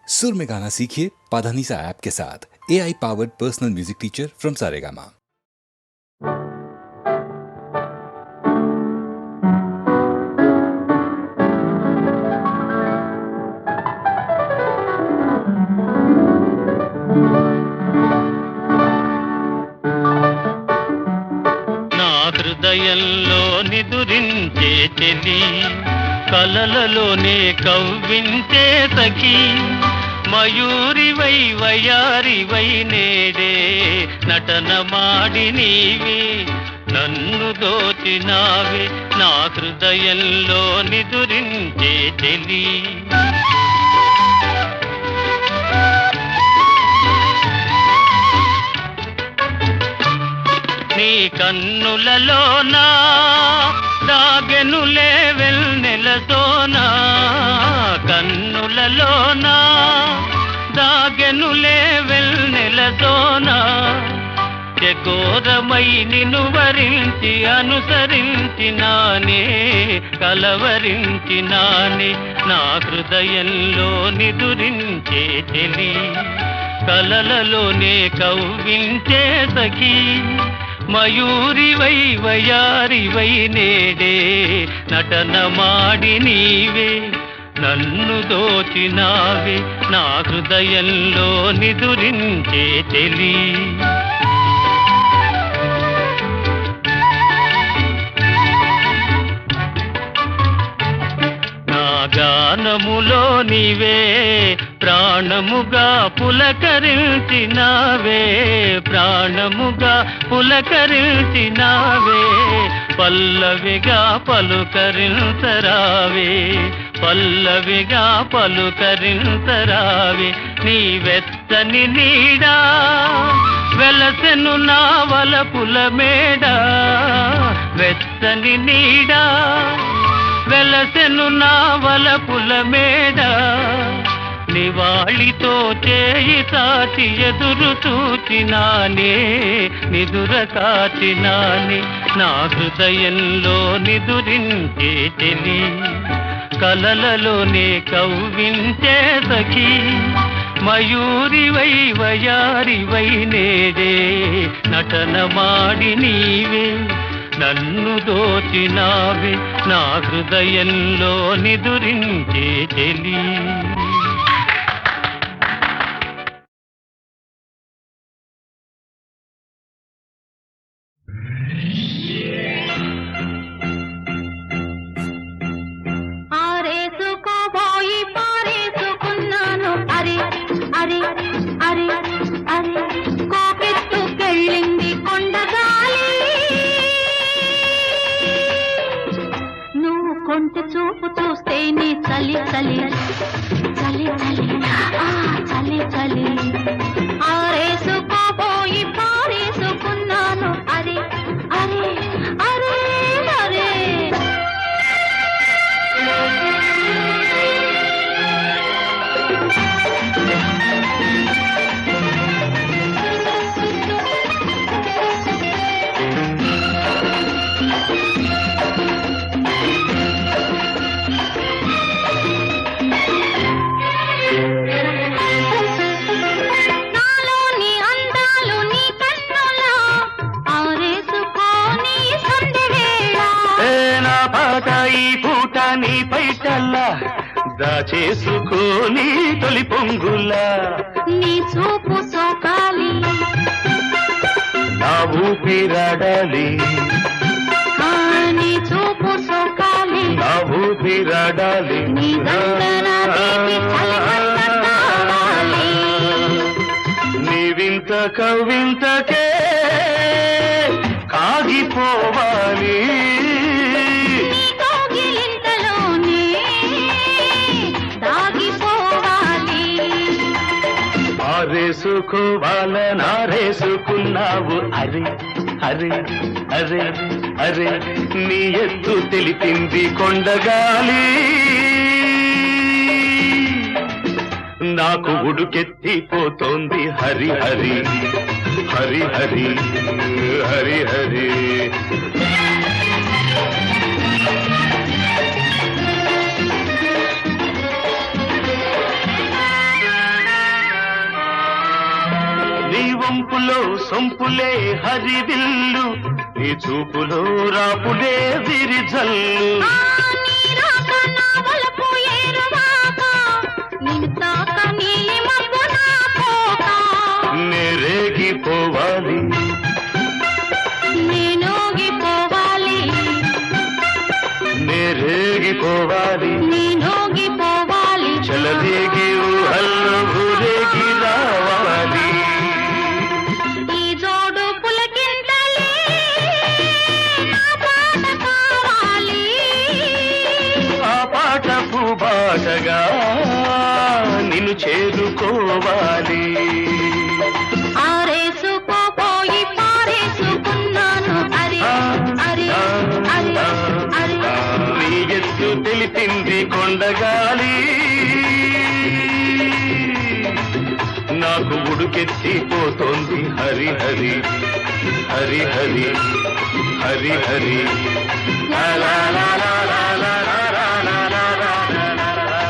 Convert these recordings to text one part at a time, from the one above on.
सुर में गाना सीखिए पाधानीसा ऐप के साथ। AI powered personal music teacher from Saregama. హృదయంలో నిదురించే చెలి కలలలోనే కవ్వించే సఖి మయూరివై వయారివై నేడే నటన మాడి నీవే నన్ను దోచినావే నా హృదయంలో నిదురించే చెలి నీ కన్నులలోనా దాగెనులే వెన్నెలతోనా కన్నులలోనా దాగెనులే వెన్నెలతోనా చకోరమై నిన్ను వరించి అనుసరించినానే కలవరించినానే నా హృదయంలో నిదురించే చెలి కలలలోనే కవ్వించే సఖి మయూరివై వయారివై నేడే నటన మాడి నీవే నన్ను దోచినావే నా హృదయంలో నిదురించే చెలి గానములో నీవే ప్రాణముగా పులకరించినావే ప్రాణముగా పులకరించినావే పల్లవిగా పలుకరించరావే పల్లవిగా పలుకరించరావే నీ వెచ్చని నీడా వెలసెను నా వలపుల మేడ వెచ్చని నీడా వెలసెను నా వలపుల మేడ నివాళితో చేయి సాచి ఎదురు చూచినానే నిదుర కాచినానే నా హృదయంలో నిదురించే చెలి కలలలోనే కవ్వించే సఖి మయూరివై వయారివై నేడే నటన మాడి నీవే నన్ను దోచినావే నా హృదయంలో నిదురించే చెలి ఆరేసుకోబోయి పారేసుకున్నాను అరే అరే అరే అరే కోకెత్తుకెళ్ళింది కొండగాలి కొంచె చూపు చూస్తే నీ చలి చలి చలి చలి చలి చలి ఆరేసుకోబోయి పారేసుకున్నాను అరే అరే అరే అరే నీ పైటల్లా దాచేసుకోని తొలి పొంగులా నీ చూపు సోకాలి నా ఊపిరాడాలి నీ చూపు సోకాలి నా ఊపిరాడాలి నీ దండన తీపి చలిమంట కావాలి నీ వింత కవింతకే కాగిపోవాలి ఆరేసుకోవాలనారేసుకున్నావు అరే అరే అరే అరే నీ ఎత్తు తెలిపింది కొండగాలి నాకు ఉడుకెత్తిపోతోంది హరి హరి హరి హరి హరి హరి వంపులో సొంపులే హరివిల్లు నీ చూపులో రాపులే విరిజల్లు నేరేగిపోవాలి నేరేగిపోవాలి చలదేగి ఊహల్లో ఊరేగి రావాలి ఈ జోడు పులకింతలే నా పాట కావాలి ఆ పాట పూబాటగా నిన్ను చేరుకోవాలి ఆరేసుకోపోయి పారేసుకున్నాను అరే అరే అరే అరే నీ ఎత్తు తెలిపింది కొండగాలి నాకు ఉడుకెత్తిపోతోంది హరి హరి హరి హరి హరి హరి లా లా లా లా లా లా లా లా లా లా లా లా లా.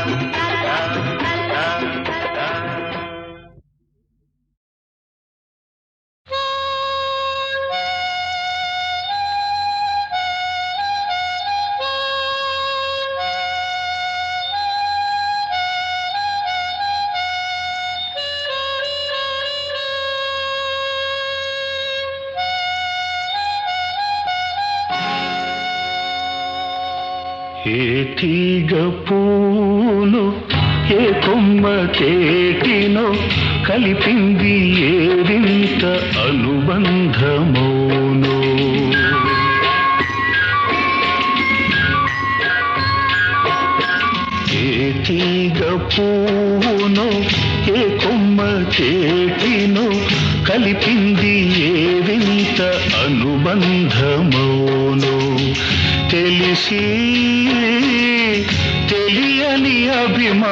ఏ తీగ పూలు ఏ కొమ్మ కేటినో కలిపింది ఏ వింత అనుబంధమోనో ఏ తీగ పూనో ఏ కొమ్మ కేటినో కలిపింది ఏ వింత అనుబంధమోనో తెలిసి తెలియని అభిమానమోనో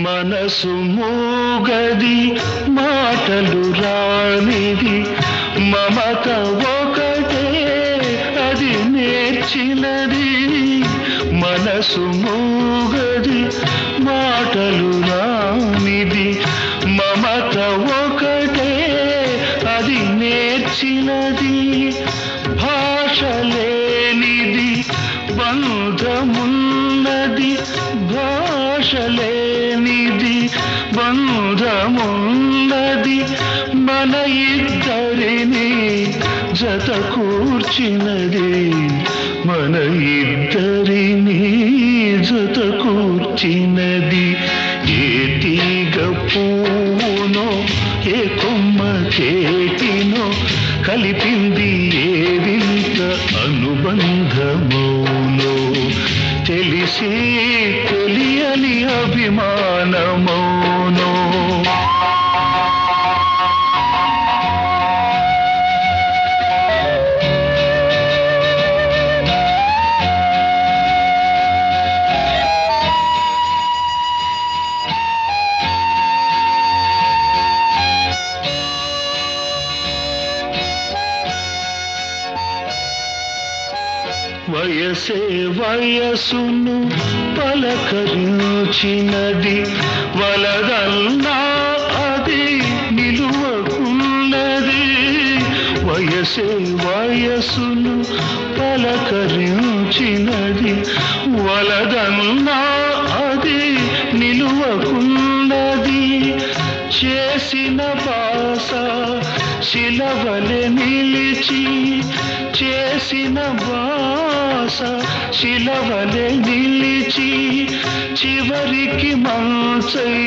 మనసు మూగది మాటలు రానిది మమత ఒకటే అది నేర్చినది మనసు మూగది మాటలు రానిది మమత ఒకటే అది నేర్చినది భాష లేనిది బంధమున్నది భాష లేనిది బంధమున్నది మన ఇద్దరిని జత కూర్చినది మన ఇద్దరిని జత కూర్చినది ఏ తీగ పూనో ఏ కొమ్మ చేతినో కలిపింది ఏ వింత అనుబంధమోనో తెలిసి తెలియని అభిమానమోనో వయసే వయసును పలకరించినది వలదల్లా అది నిలువకున్నది వయసే వయసును పలకరించినది వలదల్లా అది నిలువకున్నది చేసిన బాస శిలవలె నిలిచి చేసిన బాస శిలవలె నిలిచి విడిచి చివరికి మంచై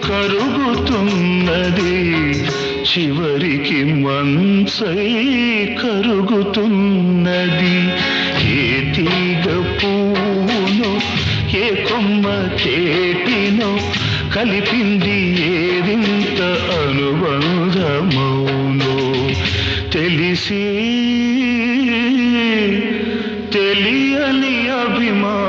కరుగుతున్నది, చివరికి మంచై కరుగుతున్నది. ఏ తీగ పువ్వునో ఏ కొమ్మ చేటినో కలిపింది ఏదింత అనుబంధమౌనో, తెలిసి తెలియని అభిమానమౌను.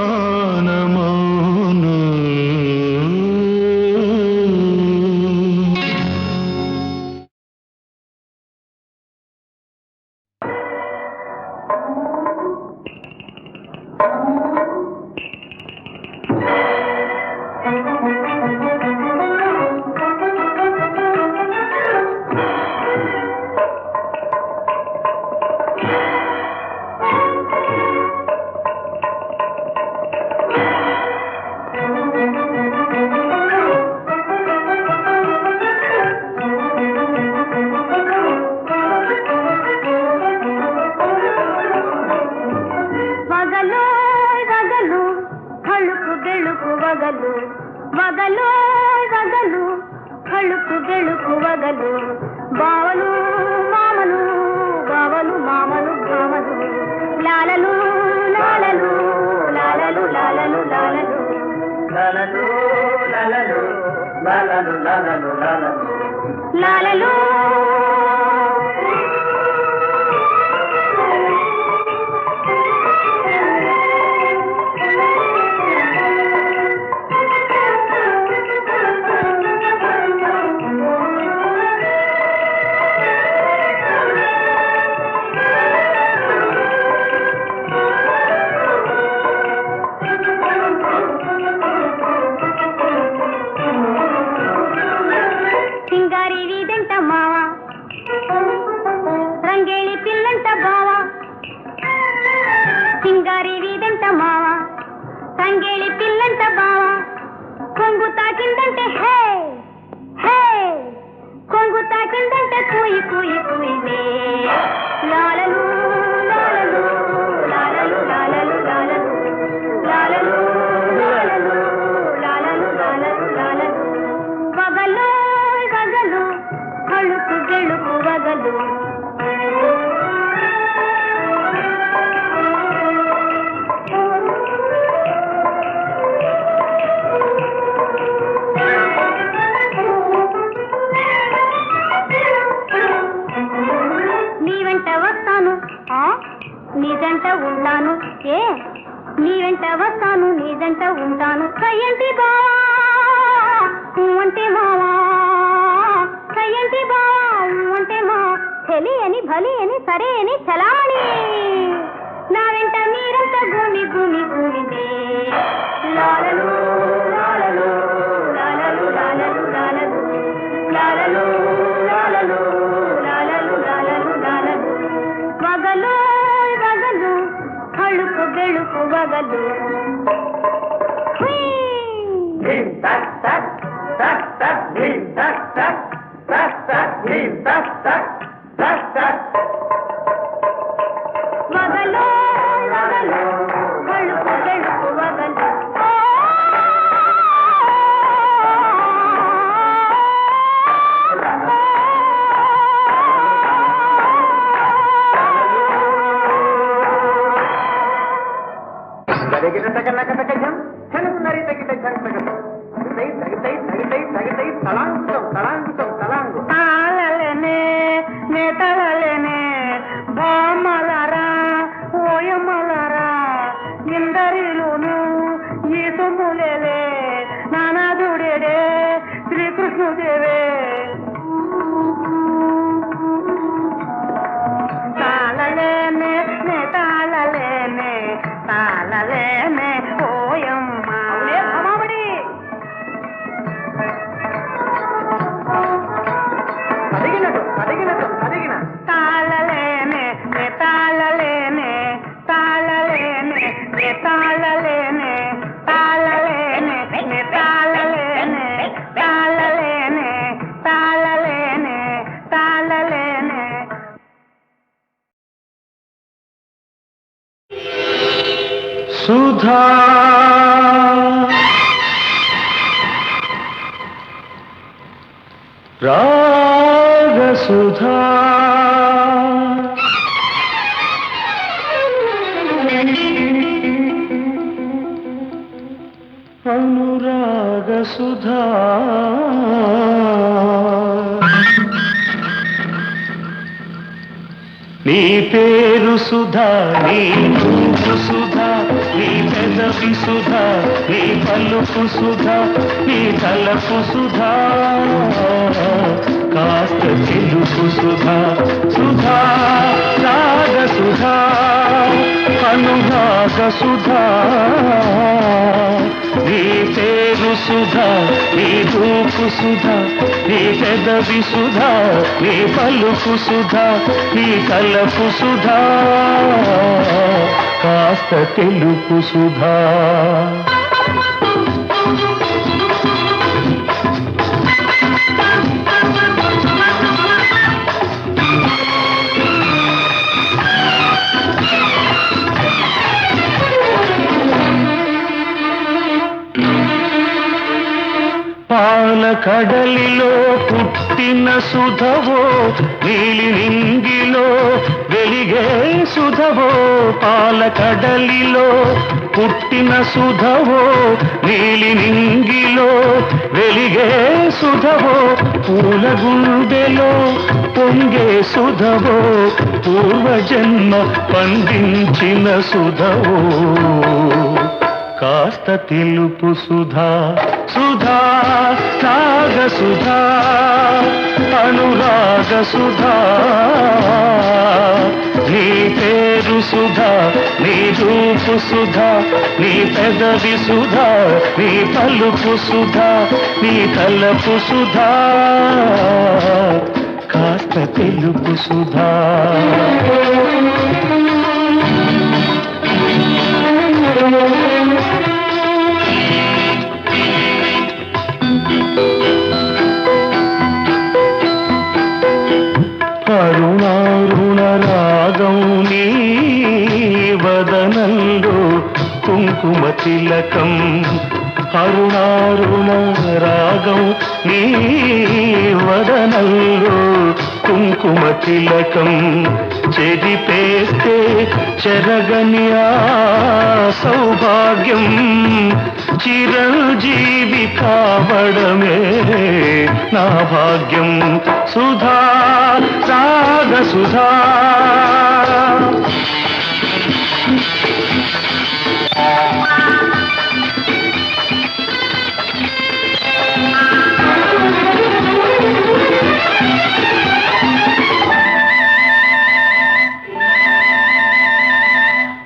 సుధా రాగసుధా అనురాగసుధా నీ పేరు సుధా నీ రూపు సుధా నీ పెదవి సుధా నీ పలుకు సుధా నీ తలపు సుధా కాస్త తెలుపు సుధా సుధా రాగ సుధా అనురాగ సుధా నీ పేరు సుధా నీ రూపు సుధా నీ పెదవి సుధా నీ పలుకు సుధా నీ తలపు సుధా కాస్త తెలుపు సుధా పాల కడలిలో పుట్టిన సుధవో నీలి నింగిలో వెలిగే సుధవో పాల కడలిలో పుట్టిన సుధవో నీలి నింగిలో వెలిగే సుధవో పూల గుండెలో పొంగే సుధవో పూర్వజన్మ పండించిన సుధవో కాస్త తెలుపు సుధా సుధా రాగ సుధా అనురాగ సుధా నీ పేరు సుధా నీ రూపు సుధా నీ పెదవి సుధా నీ పలుకు సుధా నీ తలపు సుధా కాస్త తెలుపు సుధా అరుణారుణ రాగం నీ వదనంలో కుంకుమ తిలకం అరుణారుణ రాగం నీ వదనంలో కుంకుమ తిలకం చెరిపేస్తే చెరగని ఆ సౌభాగ్యం చిరంజీవి కావడమే నా భాగ్యం సుధా రాగ సుధా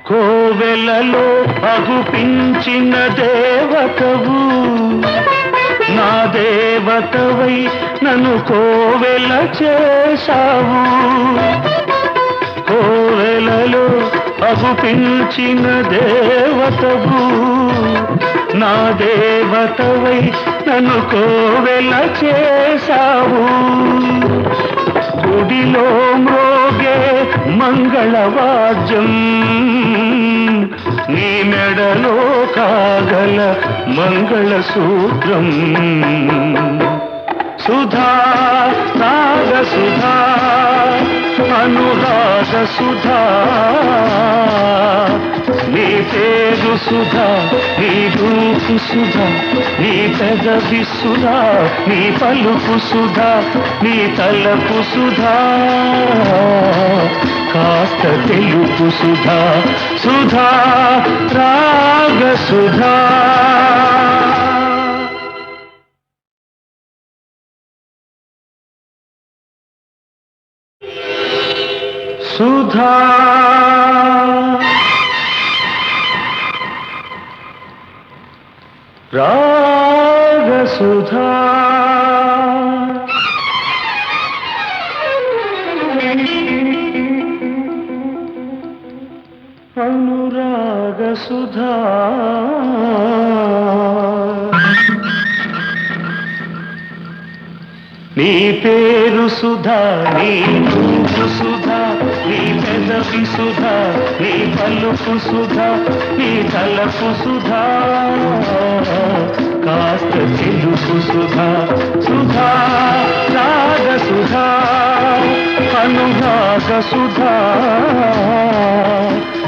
కోవెలలో అగుపించిన దేవతవు నా దేవతవై నన్ను కోవెల చేశావు కోవెలలో అగుపించిన దేవతవు నా దేవతవై నన్ను కోవెల చేశావు గుడిలో మ్రోగే మంగళవాద్యం నీ మెడలో కాగల మంగళసూత్రం సుధా రాగ సుధా అనురాగ సుధా నీ పేరు సుధా నీ రూపు సుధా నీ పెదవి సుధా నీ పలుకు సుధా నీ తలపు సుధా కాస్త తెలుపు సుధా సుధా రాగ సుధా సుధా రాగ సుధా అనురాగ సుధా నీ పేరు సుధా నీ రూపు సుధా నీ పెదవి సుధా నీ పలుకు సుధా నీ తలపు సుధా కాస్త తెలుపు సుధా సుధా రాగ సుధా అనురాగ సుధా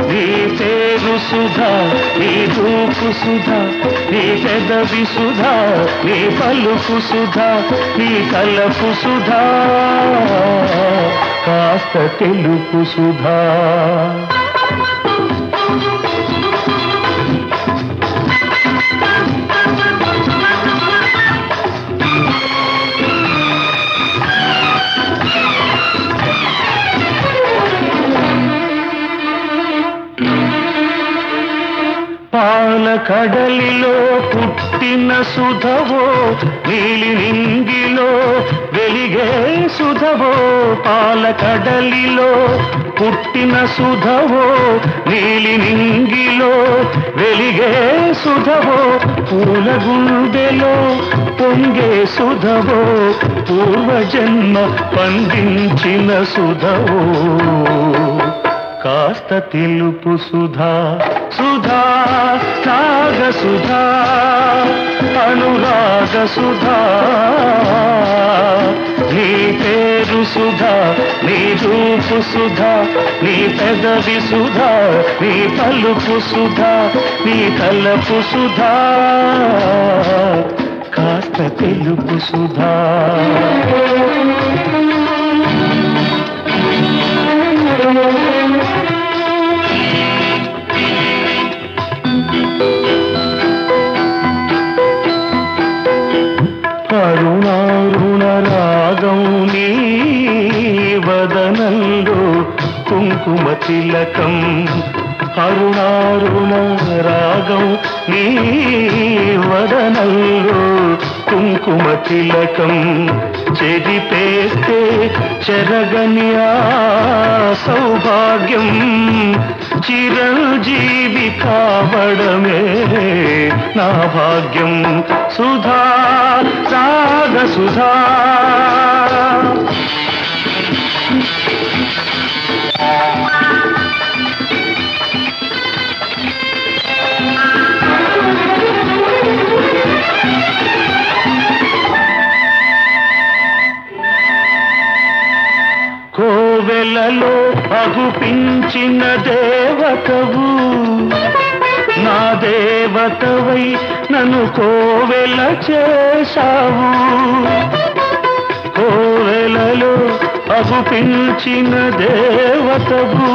నీ పేరు సుధా నీ రూపు సుధా నీ పెదవి సుధా నీ పలుకు సుధా నీ తలపు సుధా కాస్త తెలుపు సుధా పాల కడలిలో పుట్టిన సుధవో నీలి నింగిలో వెలిగే సుధవో పాల కడలిలో పుట్టిన సుధవో నీలి నింగిలో వెలిగే సుధవో పూల గుండెలో పొంగే సుధవో పూర్వజన్మ పండించిన సుధవో కాస్త తెలుపు సుధా సుధా రాగ సుధా అనురాగ సుధా నీ పేరు సుధా నీ రూపు సుధా నీ పెదవి సుధా నీ పలుకు సుధా నీ తలపు సుధా కాస్త తెలుపు సుధా అరుణారుణ రాగం నీ వదనంలో కుంకుమ తిలకం అరుణారుణ రాగం నీ వదనంలో కుంకుమ తిలకం చెరిపేస్తే చెరగని ఆ సౌభాగ్యం చిరంజీవి కావడమే నా భాగ్యం సుధా రాగ సుధా కోవెలలో అగుపించిన దేవతవు నా దేవతవై నన్ను కోవెల చేశావు కోవెలలో అగుపించిన దేవతవు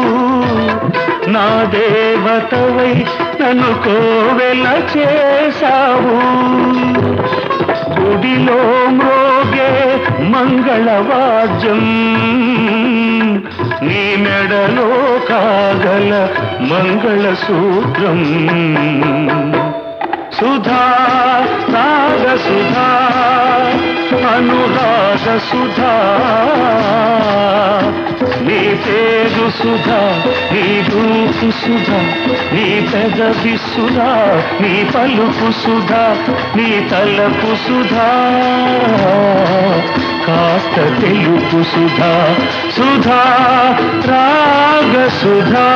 నా దేవతవై నన్ను కోవెల చేశావు గుడిలో మ్రోగే మంగళవాద్యం నీ మెడలో కాగల మంగళసూత్రం సుధా రాగ సుధా అనురాగ సుధా నీ పేరు సుధా నీ రూపు సుధా నీ పెదవి సుధా నీ పలుకు సుధా నీ తలపు సుధా కాస్త తెలుపు సుధా సుధా రాగ సుధా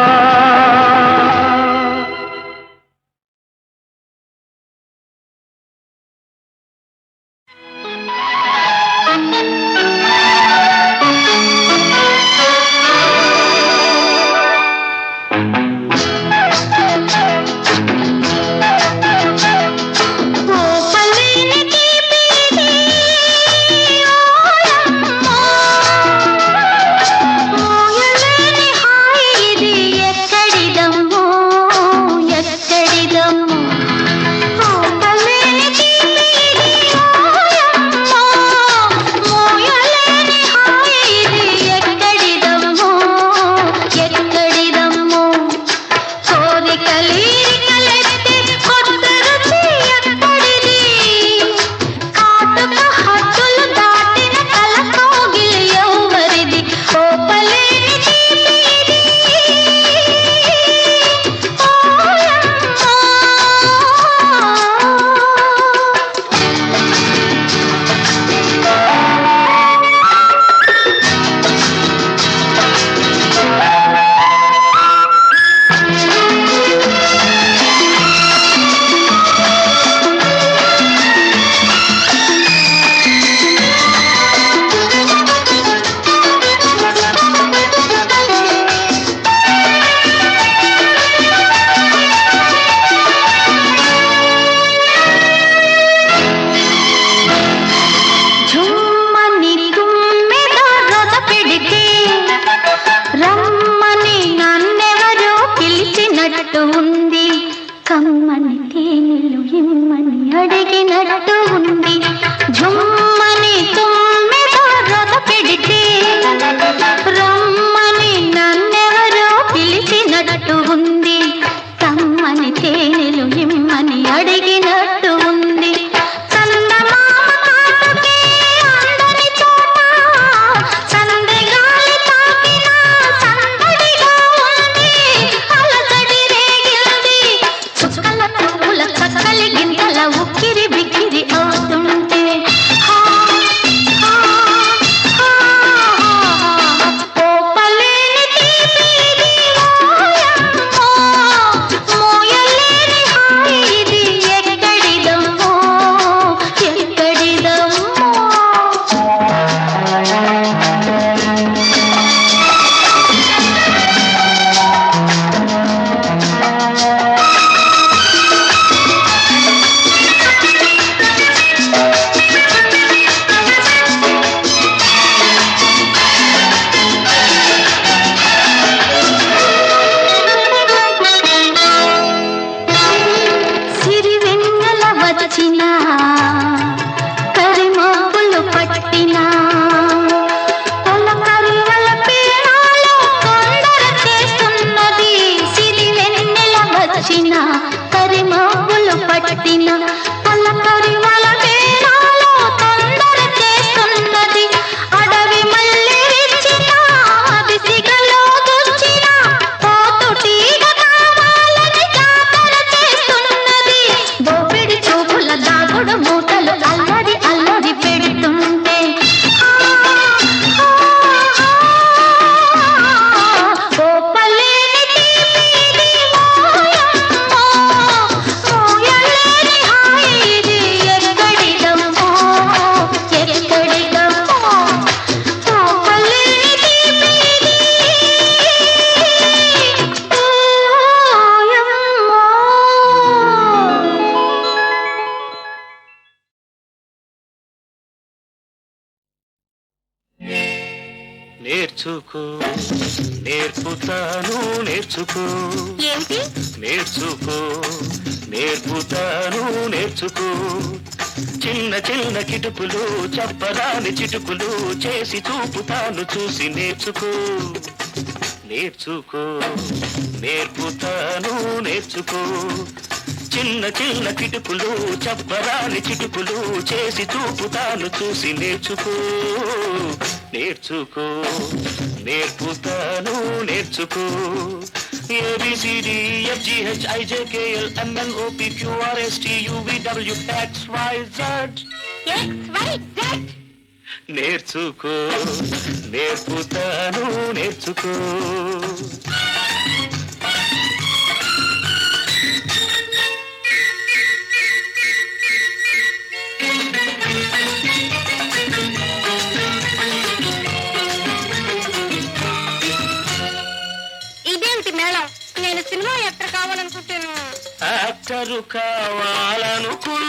మోయలేని హాయి ఇది ఎక్కడిదమ్మో కమ్మని తేనెలు ఇమ్మని అడిగినట్టు ఉంది జుమ్మని తుమ్మెద రథ పెడితే రమ్మని నన్నెవరో పిలిచినట్టు ఉంది కమ్మని తేనెలు ఇమ్మని అడిగినట్టు ఉంది నేర్చుకో నేర్పుతాను నేర్చుకో ఏమిటి నేర్చుకో నేర్పుతాను నేర్చుకో చిన్న చిన్న కిటుకులు చెప్పరాని చిటుకులు చేసి చూపుతాను చూసి నేర్చుకో నేర్చుకో నేర్పుతాను నేర్చుకో చిన్న చిన్న కిటుకులు చెప్పరాని చిటుకులు చేసి చూపుతాను చూసి నేర్చుకో నేర్చుకో నేర్పుతాను నేర్చుకో ABCDFGHIJKLMNOPQRSTUVWXYZ నేర్చుకో నేర్పుతాను నేర్చుకో యాక్టరు కావాలనుకున్నావు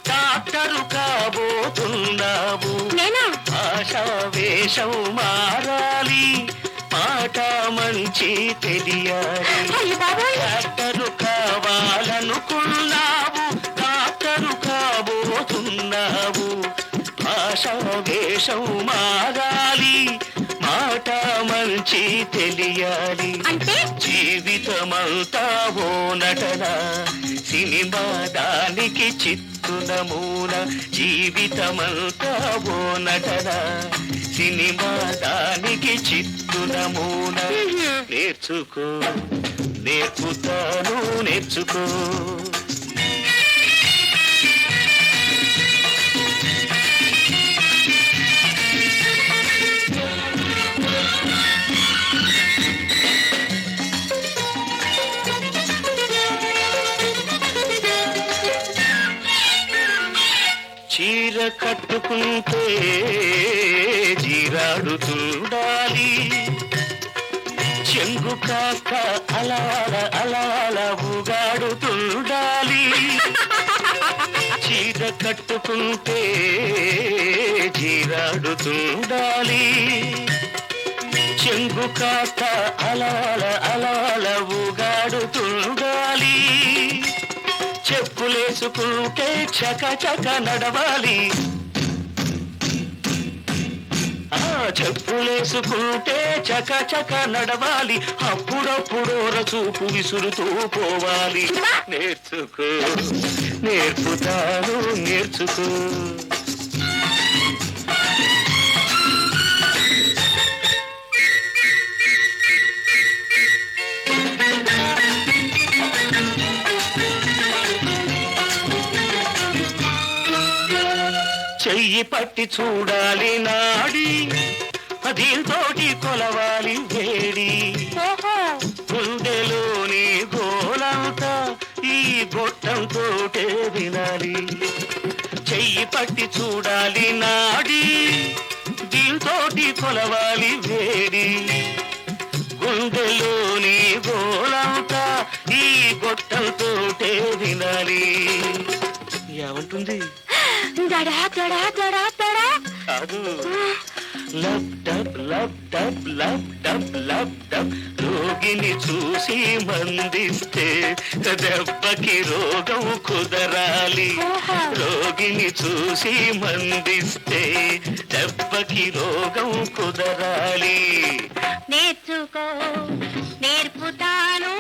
డాక్టరు కాబోతున్నావు ఆశా వేషం మారాలి మాట మంచి తెలియాలి యాక్టరు కావాలనుకున్నావు డాక్టరు కాబోతున్నావు ఆశా వేషం మారాలి మాట మంచి తెలియాలి జీవితమంతా ఓ నటన సినిమా దానికి చిత్తు నమూన జీవితమంతా ఓ నటన సినిమా దానికి చిత్తు నమూన నేర్చుకో నేర్పుతాను నేర్చుకో చీర కట్టుకుంటే జీరాడుతుండాలి చెంగు కాక అలాల అలాల ఊగాడుతుండాలి చీర కట్టుకుంటే జీరాడుతుండాలి చెంగు కాస్త అలల అలల ఊగాడుతుండాలి చెప్పులేసుకుంటే చక చక నడవాలి చెప్పులేసుకుంటే చక చక నడవాలి అప్పుడప్పుడు రచూపు విసురుతూ పోవాలి నేర్చుకో నేర్పుతాను నేర్చుకో చెయ్యి పట్టి చూడాలి నాడి దీంతోటి కొలవాలి వేడి గుండెలోని గోలంతా ఈ గొట్టంతోటే వినాలి చెయ్యి పట్టి చూడాలి నాడి దీంతోటి కొలవాలి వేడి గుండెలోని గోలంతా ఈ గొట్టంతోటే వినాలి ఏమంటుంది దడా దడా దడా దడా కాదు lub dub lub dub lub dub lub dub రోగిని చూసి మందిస్తే దెబ్బకి రోగం కుదరాలి రోగిని చూసి మందిస్తే దెబ్బకి రోగం కుదరాలి నేర్చుకో నేర్పుతాను